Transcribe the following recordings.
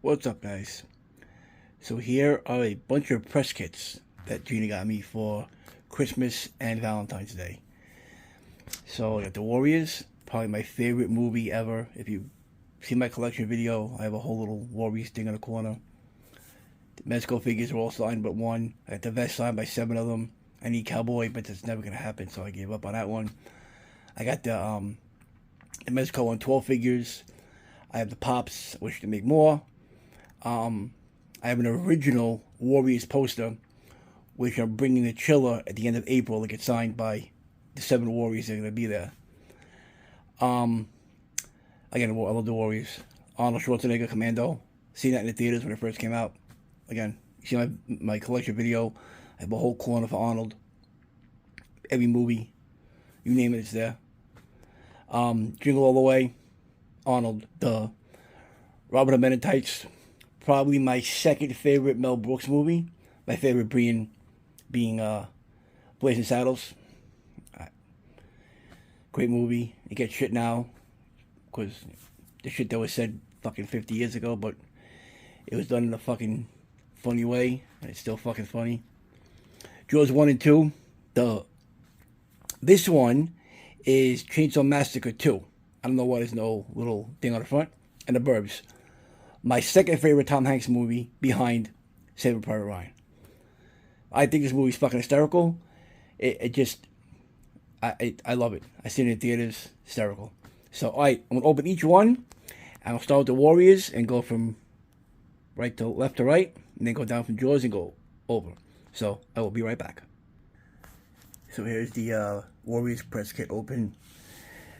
What's up, guys? So here are a bunch of press kits that Gina got me for Christmas and Valentine's Day. So I got the Warriors, probably my favorite movie ever. If you see my collection video, I have a whole little Warriors thing in the corner. The Mezco figures are all signed but one. I got the vest signed by 7 of them. I need Cowboy, but that's never gonna happen, so I gave up on that one. I got the Mezco on 12 figures. I have the Pops, I wish to make more. I have an original Warriors poster, which I'm bringing to Chiller at the end of April to get signed by the 7 Warriors that are going to be there. Again, I love the Warriors. Arnold Schwarzenegger, Commando. Seen that in the theaters when it first came out. Again, you see my collection video. I have a whole corner for Arnold. Every movie, you name it, it's there. Jingle All the Way, Arnold, duh. Robert Men in Tights, probably my second favorite Mel Brooks movie. My favorite being Blazing Saddles. Great movie. It gets shit now because the shit that was said fucking 50 years ago, but it was done in a fucking funny way, and it's still fucking funny. Jaws 1 and 2. This one is Chainsaw Massacre 2. I don't know why there's no little thing on the front. And The Burbs. My second favorite Tom Hanks movie behind Saving Private Ryan. I think this movie's fucking hysterical. I love it. I see it in theaters. Hysterical. So, alright, I'm going to open each one. And I'll start with the Warriors and go from left to right. And then go down from Jaws and go over. So, I will be right back. So, here's the Warriors press kit open.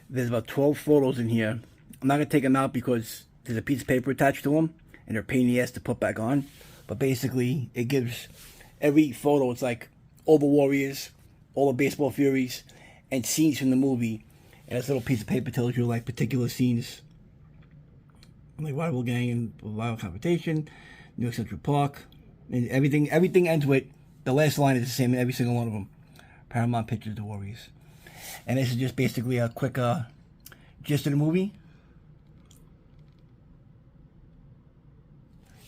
There's about 12 photos in here. I'm not going to take them out because there's a piece of paper attached to them. And they're a pain in the ass to put back on. But basically, it gives every photo, it's like all the Warriors, all the baseball Furies, and scenes from the movie. And this little piece of paper tells you like particular scenes. Like Rival Gang and Violent Confrontation, New York Central Park. And everything ends with, the last line is the same in every single one of them. Paramount Pictures, The Warriors. And this is just basically a quick gist of the movie.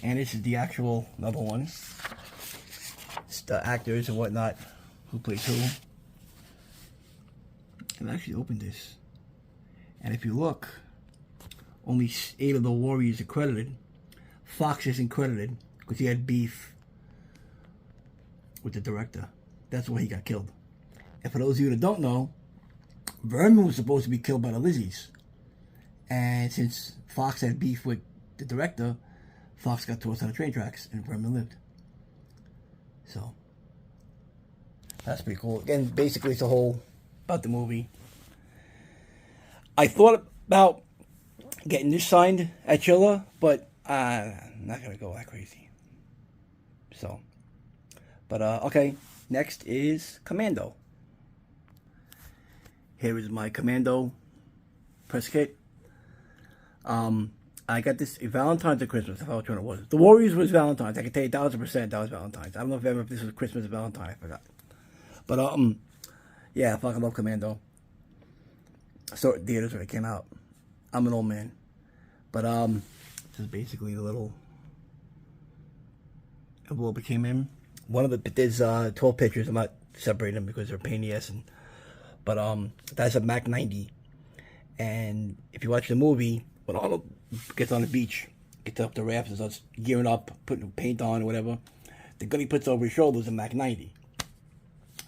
And this is the actual another one. It's the actors and whatnot who plays who. I've actually opened this. And if you look, only 8 of the Warriors are credited. Fox isn't credited because he had beef with the director. That's why he got killed. And for those of you that don't know, Vermin was supposed to be killed by the Lizzies. And since Fox had beef with the director, Fox got tossed on the train tracks and Vermin lived. So, that's pretty cool. Again, basically it's a whole about the movie. I thought about getting this signed at Chilla, but I'm not going to go that crazy. So, but okay, next is Commando. Here is my Commando press kit. I got this Valentine's or Christmas. I forgot which one it was. The Warriors was Valentine's. I can tell you 1,000% that was Valentine's. I don't know if this was Christmas or Valentine. I forgot. But yeah, I fucking love Commando. I saw it in theaters when it came out. I'm an old man. But this is basically the little envelope it came in. There's 12 pictures. I'm not separating them because they're a pain in the ass. But that's a Mac 90. And if you watch the movie, when Arnold gets on the beach, gets up the rafts and starts gearing up, putting paint on or whatever, the gun he puts over his shoulder is a Mac 90.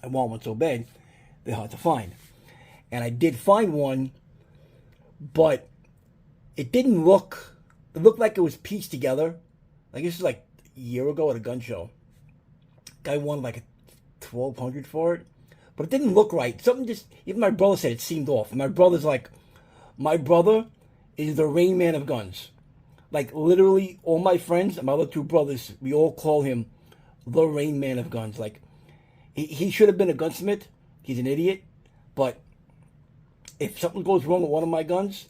I want one so bad, they're hard to find. And I did find one, but it looked like it was pieced together. Like this is like a year ago at a gun show. Guy won like $1,200 for it. But it didn't look right. Even my brother said it seemed off. And my brother is the Rain Man of guns. Like literally all my friends and my other 2 brothers, we all call him the Rain Man of guns. Like he should have been a gunsmith. He's an idiot. But if something goes wrong with one of my guns,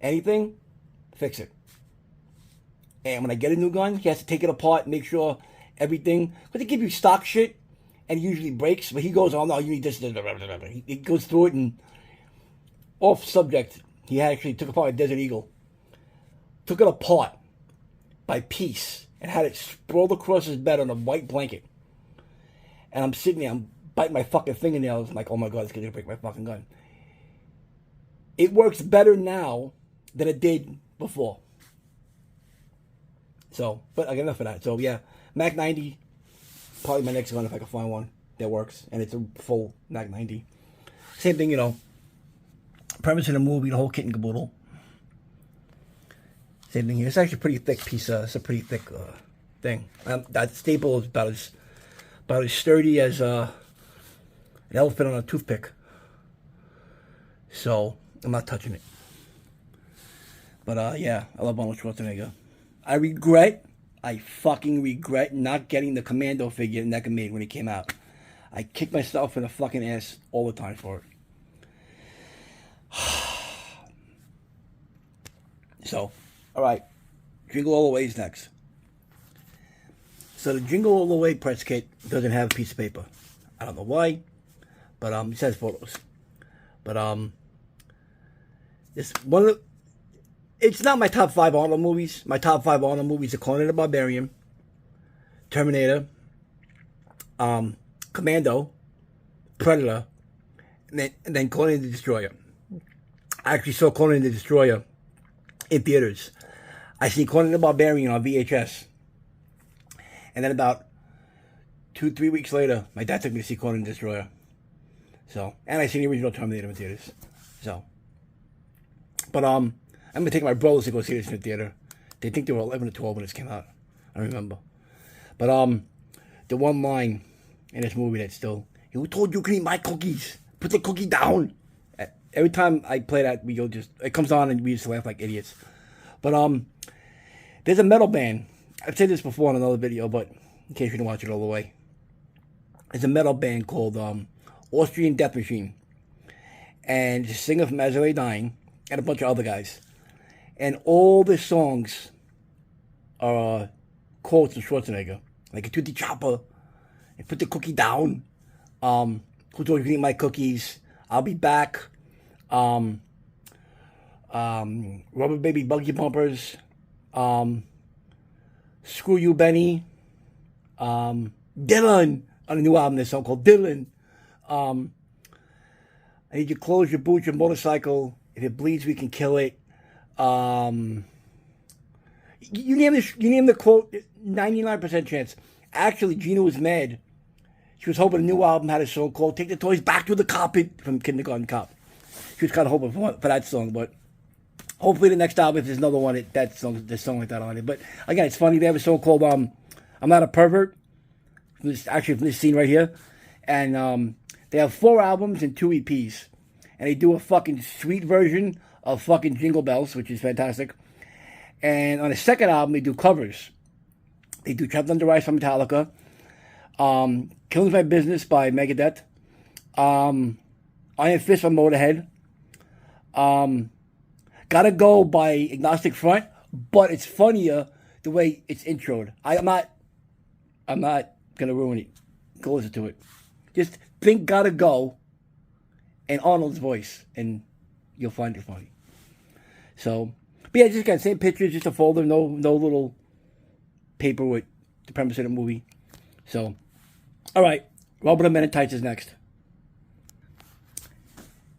anything, fix it. And when I get a new gun, he has to take it apart, make sure everything, because they give you stock shit and it usually breaks, but he goes, oh no, you need this. He goes through it, and off subject, he actually took apart a Desert Eagle. Took it apart. by piece and had it sprawled across his bed on a white blanket. And I'm sitting there, I'm biting my fucking fingernails. I'm like, oh my God, it's going to break my fucking gun. It works better now than it did before. So, but I got enough of that. So yeah, Mac 90, probably my next gun if I can find one that works. And it's a full Mac 90. Same thing, you know. Premise of the movie, the whole kit and caboodle. Same thing here. It's actually a pretty thick piece. It's a pretty thick thing. That staple is about as sturdy as an elephant on a toothpick. So I'm not touching it. But yeah, I love Arnold Schwarzenegger. I fucking regret not getting the Commando figure NECA made when it came out. I kick myself in the fucking ass all the time for it. So, alright. Jingle All the Way is next. So the Jingle All the Way press kit doesn't have a piece of paper. I don't know why. But it says photos. But this one of the, it's not my top 5 Arnold movies. My top 5 Arnold movies are Conan the Barbarian, Terminator, Commando, Predator, and then Conan the Destroyer. I actually saw Conan the Destroyer in theaters. I seen Conan the Barbarian on VHS. And then about 2-3 weeks later, my dad took me to see Conan the Destroyer. So, and I seen the original Terminator in theaters. So, but I'm gonna take my brothers to go see this in the theater. They think they were 11 or 12 when this came out. I remember. But the one line in this movie that's still, who told you to eat my cookies? Put the cookie down. Every time I play that, it comes on and we just laugh like idiots. But there's a metal band. I've said this before in another video, but in case you didn't watch it all the way, there's a metal band called Austrian Death Machine, and the singer from As I Lay Dying, and a bunch of other guys, and all the songs are quotes from Schwarzenegger, like "To the chopper," and "Put the cookie down," "Who told you to eat my cookies?" "I'll be back," "Rubber Baby Buggy Bumpers," "Screw You Benny," "Dylan," on a new album, there's a song called "Dylan." "I need your clothes, your boots, your motorcycle. If it bleeds, we can kill it." You name the quote, 99% chance. Actually, Gina was mad. She was hoping a new album had a song called "Take the Toys Back to the Carpet" from Kindergarten Cop. She was kind of hoping for that song, but hopefully the next album, if there's another one, there's a song like that on it. But again, it's funny, they have a song called "I'm Not a Pervert," from this scene right here. And they have 4 albums and 2 EPs. And they do a fucking sweet version of fucking Jingle Bells, which is fantastic. And on the second album, they do covers. They do Trapped Under Ice by Metallica, Killing My Business by Megadeth, Iron Fist by Motorhead, Gotta Go by Agnostic Front, but it's funnier the way it's introed. I'm not gonna ruin it. Go listen to it. Just think "Gotta Go" and Arnold's voice, and you'll find it funny. So, but yeah, just got same pictures, just a folder, no little paper with the premise of the movie. So, all right, Robin Hood Men in Tights is next.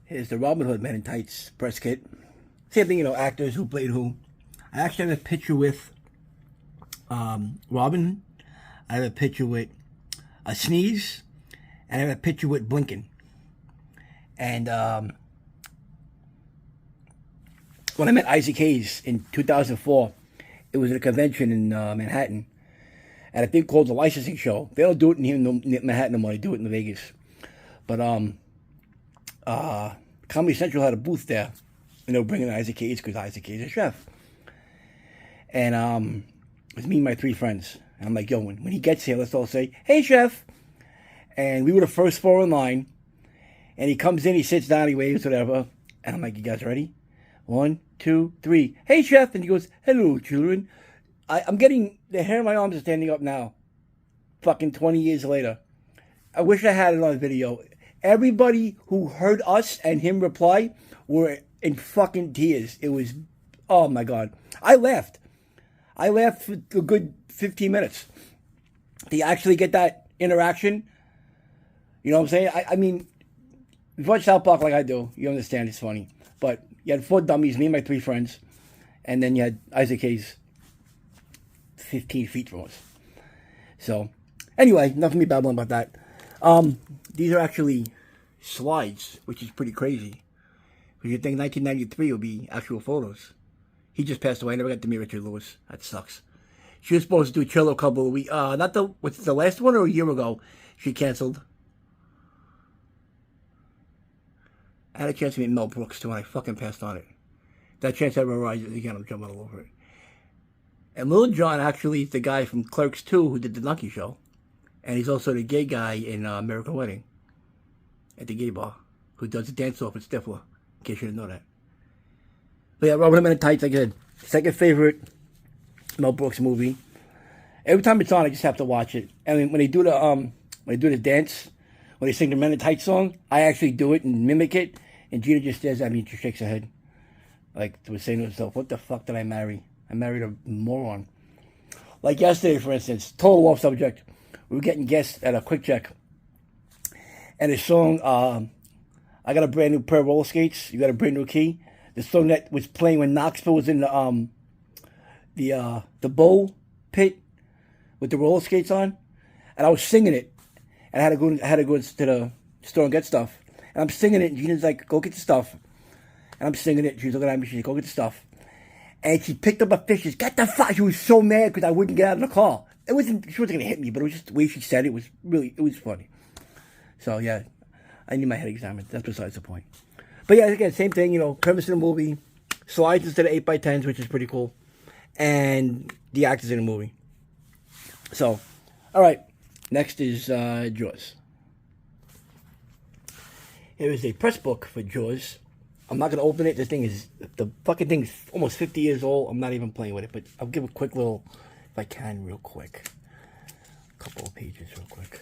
Here's the Robin Hood Men in Tights press kit. Same thing, actors who played who. I actually have a picture with Robin. I have a picture with a Sneeze, and I have a picture with Blinken. And when I met Isaac Hayes in 2004, it was at a convention in Manhattan, at a thing called the Licensing Show. They don't do it in Manhattan no more. They do it in Vegas. But Comedy Central had a booth there, and they were bringing Isaac Hayes because Isaac Hayes is a chef. And it was me and my 3 friends. And I'm like, yo, when he gets here, let's all say, "Hey, chef." And we were the first 4 in line. And he comes in, he sits down, he waves, whatever. And I'm like, you guys ready? 1, 2, 3. "Hey, chef." And he goes, "Hello, children." I'm getting, the hair on my arms is standing up now. Fucking 20 years later. I wish I had it on video. Everybody who heard us and him reply were in fucking tears. It was, oh my God. I laughed. I laughed for a good 15 minutes. To actually get that interaction, you know what I'm saying? I mean, if you watch South Park like I do, you understand it's funny. But you had 4 dummies, me and my 3 friends, and then you had Isaac Hayes 15 feet from us. So, anyway, enough of me babbling about that. These are actually slides, which is pretty crazy. Because you'd think 1993 would be actual photos. He just passed away. I never got to meet Richard Lewis. That sucks. She was supposed to do a Chillo a couple of weeks. What's the last one or a year ago? She canceled. I had a chance to meet Mel Brooks too, and I fucking passed on it. That chance ever arises again, I'm jumping all over it. And Lil Jon actually is the guy from Clerks 2 who did the Donkey Show. And he's also the gay guy in American Wedding. At the gay bar. Who does the dance-off with Stifler. In case you didn't know that. But yeah, Robin Hood Men in Tights, like I said. Second favorite Mel Brooks movie. Every time it's on, I just have to watch it. And when they do the dance, when they sing the Men in Tights song, I actually do it and mimic it. And Gina just stares at me and she shakes her head. Like, was saying to herself, what the fuck did I marry? I married a moron. Like yesterday, for instance, total off subject. We were getting guests at a Quick Check. And the song, I got a brand new pair of roller skates. You got a brand new key. The song that was playing when Knoxville was in the bowl pit with the roller skates on. And I was singing it. And I had to go to the store and get stuff. And I'm singing it, and Gina's like, go get the stuff. And I'm singing it. She's looking at me. She's like, go get the stuff. And she picked up a fish. She says, get the fuck. She was so mad because I wouldn't get out of the car. She wasn't going to hit me, but it was just the way she said it was funny. So, yeah, I need my head examined. That's besides the point. But, yeah, again, same thing, premise of the movie. Slides instead of 8x10s, which is pretty cool. And the actors in the movie. So, all right. Next is Jaws. Here is a press book for Jaws. I'm not going to open it. The fucking thing is almost 50 years old. I'm not even playing with it, but I'll give a quick little, if I can, real quick. A couple of pages real quick.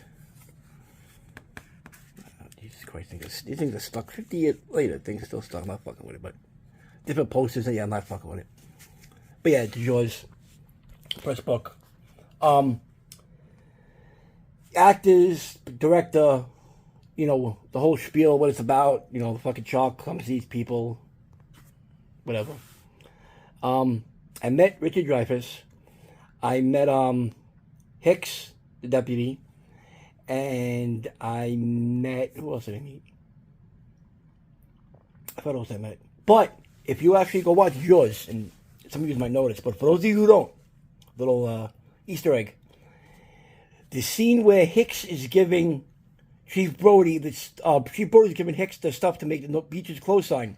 Jesus Christ, these things are stuck. 50 years later, things are still stuck. I'm not fucking with it, but different posters, and yeah, I'm not fucking with it. But yeah, Jaws. Press book. Actors, director, the whole spiel, what it's about, the fucking shark comes, these people, whatever. I met Richard Dreyfuss. I met, Hicks, the deputy, and I met, who else did I meet? I forgot who else I met. But, if you actually go watch Jaws, and some of you might notice, but for those of you who don't, little, Easter egg. The scene where Hicks is giving Chief Brody, Chief Brody's giving Hicks the stuff to make the beaches closed sign.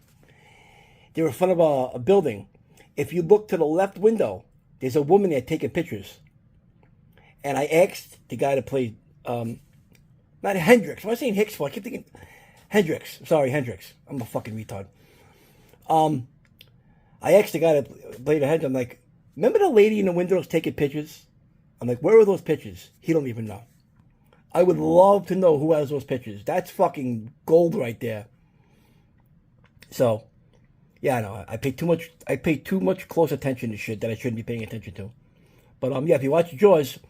They're in front of a building. If you look to the left window, there's a woman there taking pictures. And I asked the guy to play, not Hendrix. Am I saying Hicks for? I keep thinking Hendrix. Sorry, Hendrix. I'm a fucking retard. I asked the guy to play the Hendrix. I'm like, remember the lady in the windows taking pictures? I'm like, where are those pictures? He don't even know. I would love to know who has those pictures. That's fucking gold right there. So, yeah, I know. I pay too much close attention to shit that I shouldn't be paying attention to. But yeah, if you watch Jaws,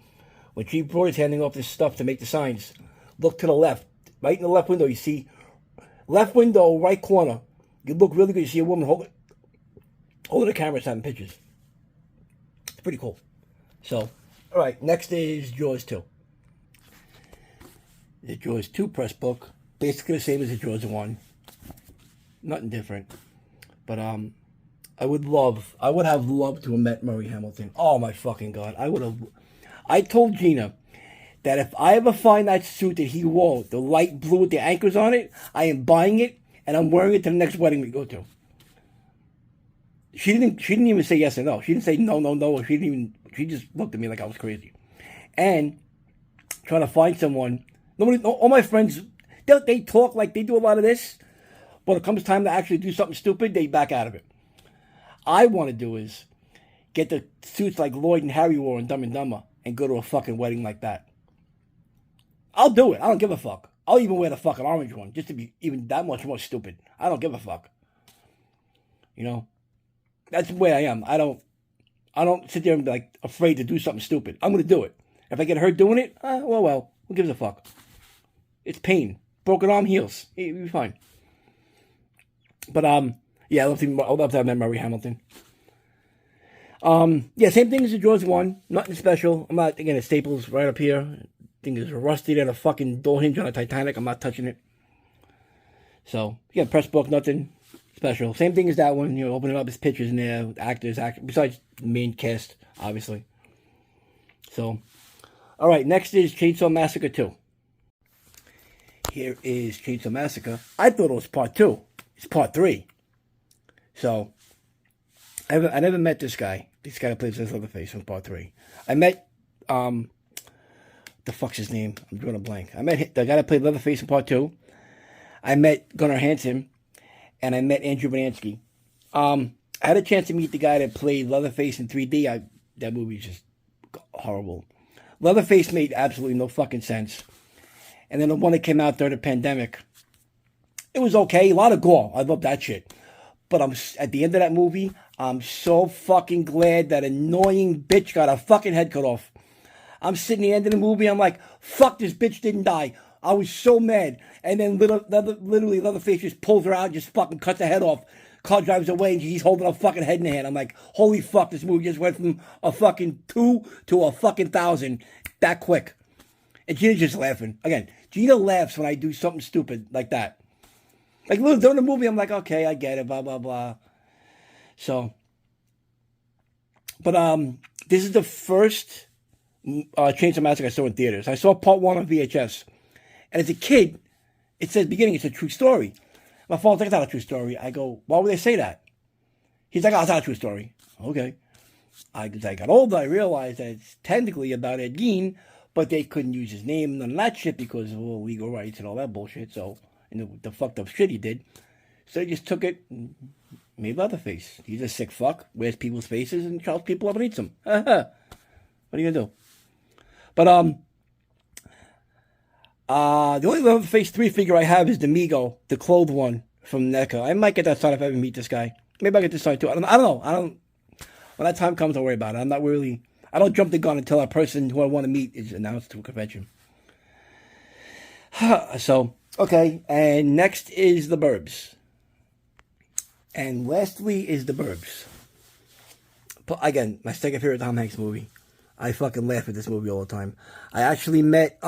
when Chief Brody's handing off this stuff to make the signs, look to the left. Right in the left window, you see, left window, right corner. You look really good. You see a woman holding the camera, taking pictures. It's pretty cool. So, all right, next is Jaws 2. The Jaws 2 press book, basically the same as the Jaws 1. Nothing different. But I would have loved to have met Murray Hamilton. Oh my fucking God. I told Gina that if I ever find that suit that he wore, the light blue with the anchors on it, I am buying it and I'm wearing it to the next wedding we go to. She didn't even say yes or no. She didn't say no. She just looked at me like I was crazy. And trying to find someone. All my friends, they talk like they do a lot of this, but when it comes time to actually do something stupid, they back out of it. I want to do is get the suits like Lloyd and Harry wore in Dumb and Dumber and go to a fucking wedding like that. I'll do it. I don't give a fuck. I'll even wear the fucking orange one just to be even that much more stupid. I don't give a fuck. That's the way I am. I don't sit there and be like afraid to do something stupid. I'm gonna do it. If I get hurt doing it, well, who gives a fuck? It's pain. Broken arm heals. You'll be fine. But yeah, I love to have met Murray Hamilton. Yeah, same thing as the Jaws 1. Nothing special. I'm not, again, it staples right up here. Thing is rusty than a fucking door hinge on a Titanic. I'm not touching it. So, yeah, press book, nothing special. Same thing as that one. You know, open it up, there's pictures in there, actors, besides the main cast, obviously. So, all right, next is Chainsaw Massacre 2. Here is Chainsaw Massacre. I thought it was part 2. It's part 3. So, I never met this guy. This guy that plays this Leatherface in part 3. I met, the fuck's his name? I'm drawing a blank. I met the guy that played Leatherface in part 2. I met Gunnar Hansen, and I met Andrew Bonansky. I had a chance to meet the guy that played Leatherface in 3D. That movie's just horrible. Leatherface made absolutely no fucking sense. And then the one that came out during the pandemic, it was okay. A lot of gore. I love that shit. But at the end of that movie, I'm so fucking glad that annoying bitch got her fucking head cut off. I'm sitting at the end of the movie, I'm like, fuck, this bitch didn't die. I was so mad. And then literally Leatherface just pulls her out and just fucking cuts her head off. Car drives away and he's holding her fucking head in the hand. I'm like, holy fuck, this movie just went from a fucking 2 to a fucking 1,000 that quick. And Gina's just laughing. Again, Gina laughs when I do something stupid like that. Like, during the movie, I'm like, okay, I get it, blah, blah, blah. So, but this is the first Chainsaw Massacre I saw in theaters. I saw part 1 on VHS. And as a kid, it says beginning, it's a true story. My father's like, it's not a true story. I go, why would they say that? He's like, oh, it's not a true story. Okay. As I got older, I realized that it's technically about Ed Gein, but they couldn't use his name and none of that shit because of all legal rights and all that bullshit. So, and the fucked up shit he did. So they just took it and made Leatherface. He's a sick fuck, wears people's faces and chops people up and eats them. What are you gonna do? But, the only Leatherface 3 figure I have is the Migo, the clothed one from NECA. I might get that sign if I ever meet this guy. Maybe I get this sign too. I don't know. When that time comes, I'll worry about it. I don't jump the gun until a person who I want to meet is announced to a convention. So, okay. And next is The Burbs. And lastly is The Burbs. But again, my second favorite Tom Hanks movie. I fucking laugh at this movie all the time. I actually met,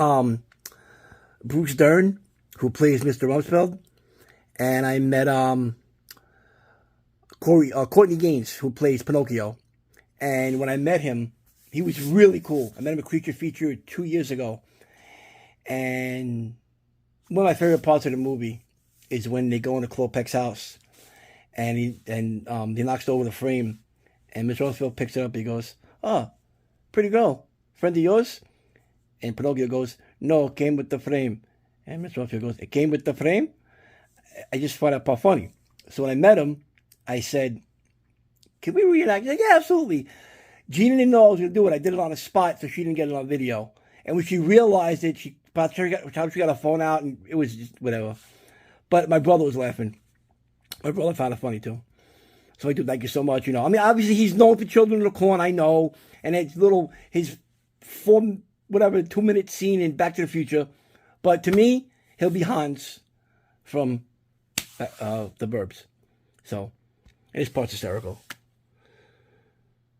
Bruce Dern, who plays Mr. Rumsfeld, and I met Courtney Gaines, who plays Pinocchio. And when I met him, he was really cool. I met him at Creature Feature 2 years ago. And one of my favorite parts of the movie is when they go into Klopek's house, and he knocks over the frame, and Mr. Rumsfeld picks it up. He goes, "Oh, pretty girl, friend of yours?" And Pinocchio goes, "No, it came with the frame." And Mr. Rumsfeld goes, "It came with the frame?" I just find that part funny. So when I met him, I said, "Can we reenact?" He's like, "Yeah, absolutely." Gina didn't know I was going to do it. I did it on the spot, so she didn't get it on video. And when she realized it, she got her phone out, and it was just whatever. But my brother was laughing. My brother found it funny, too. So I do thank you so much, I mean, obviously, he's known for Children of the Corn, I know. And his 2-minute scene in Back to the Future. But to me, he'll be Hans from The Burbs. So, and his part's hysterical.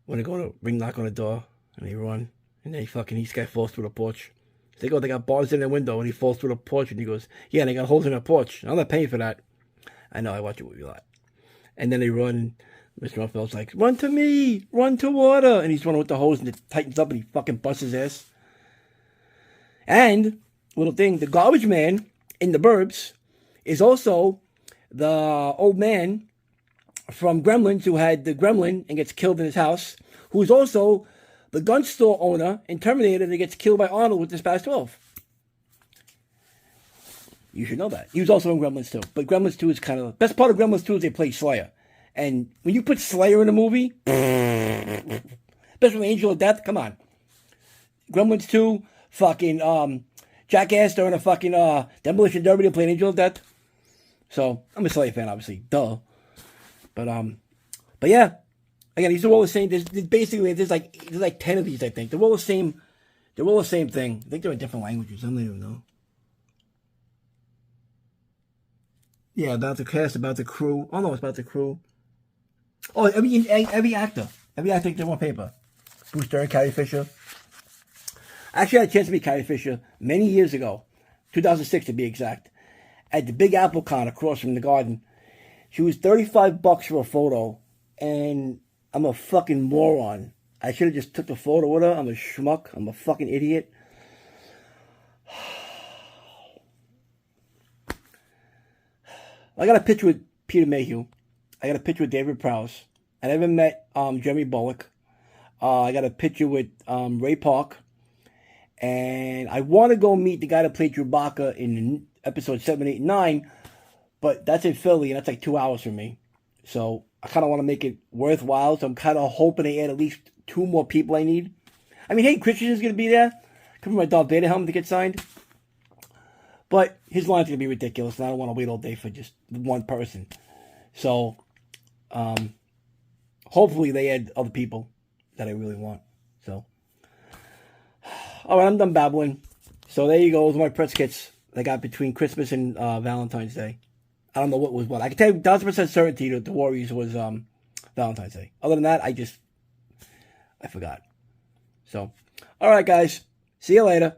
When they go to knock on the door, and they run, and then this guy falls through the porch. They got bars in the window, and he falls through the porch, and he goes, "Yeah, and they got holes in the porch. I'm not paying for that." I know, I watch it with you a lot. And then they run. Mr. Rumfeld's like, "Run to me! Run to water!" And he's running with the hose, and it tightens up, and he fucking busts his ass. And, little thing, the garbage man in The Burbs is also the old man from Gremlins who had the gremlin and gets killed in his house, who is also the gun store owner in Terminator that gets killed by Arnold with the Spaz 12. You should know that. He was also in Gremlins 2. But Gremlins 2 is kind of... The best part of Gremlins 2 is they play Slayer. And when you put Slayer in a movie, especially Angel of Death, come on. Gremlins 2, fucking Jackass during a fucking Demolition Derby to play Angel of Death. So, I'm a Slayer fan, obviously. Duh. But yeah. Again, these are all the same. There's like 10 of these, I think. They're all the same. They're all the same thing. I think they're in different languages. I don't even know. Yeah, about the cast, about the crew. Oh no, it's about the crew. Oh, every actor. Every actor gets one paper. Bruce Dern, Carrie Fisher. I actually had a chance to meet Carrie Fisher many years ago, 2006 to be exact, at the Big Apple Con across from the Garden. She was $35 for a photo, and I'm a fucking moron. I should have just took the photo with her. I'm a schmuck. I'm a fucking idiot. I got a picture with Peter Mayhew. I got a picture with David Prowse. I never met Jeremy Bullock. I got a picture with Ray Park. And I want to go meet the guy that played Chewbacca in episode 7, 8, 9. But that's in Philly, and that's like 2 hours from me. So I kind of want to make it worthwhile. So I'm kind of hoping they add at least 2 more people I need. I mean, hey, Christian's going to be there. Come for my Darth Vader helmet to get signed. But his line's going to be ridiculous, and I don't want to wait all day for just one person. So, hopefully they add other people that I really want. So, all right, I'm done babbling. So there you go. Those are my press kits I got between Christmas and Valentine's Day. I don't know what was what. I can tell you 1,000% certainty that the Warriors was Valentine's Day. Other than that, I forgot. So, all right, guys. See you later.